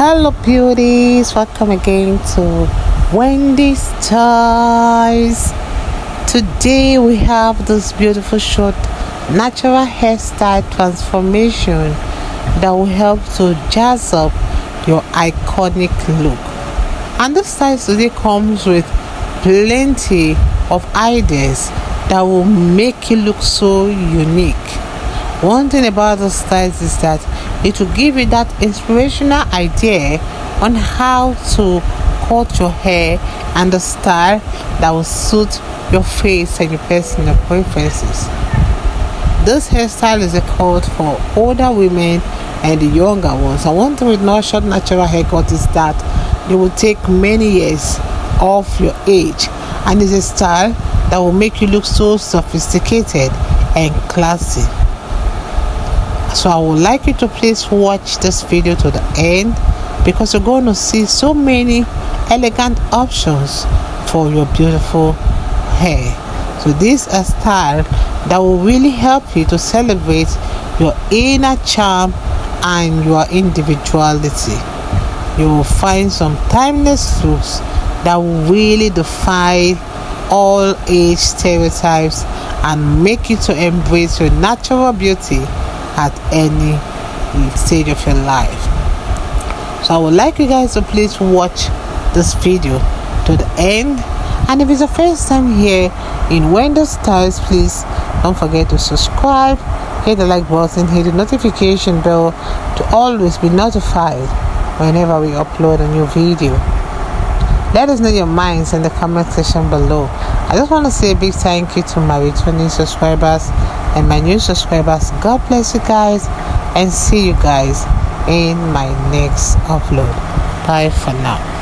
Hello beauties, welcome again to Wendy Styles. Today we have this beautiful short natural hairstyle transformation that will help to jazz up your iconic look. And this style today comes with plenty of ideas that will make you look so unique. One thing about the styles is that it will give you that inspirational idea on how to cut your hair and the style that will suit your face and your personal preferences. This hairstyle is called for older women and the younger ones. And one thing with not short natural haircut is that they will take many years off your age, and it's a style that will make you look so sophisticated and classy. So I would like you to please watch this video to the end, because you're going to see so many elegant options for your beautiful hair. So this is a style that will really help you to celebrate your inner charm and your individuality. You will find some timeless looks that will really defy all age stereotypes and make you to embrace your natural beauty at any stage of your life. So I would like you guys to please watch this video to the end, and if it's the first time here in Wendy Styles, please don't forget to subscribe, hit the like button, hit the notification bell to always be notified whenever we upload a new video. Let us know your minds in the comment section below. I just want to say a big thank you to my returning subscribers and my new subscribers. God bless you guys, and see you guys in my next upload. Bye for now.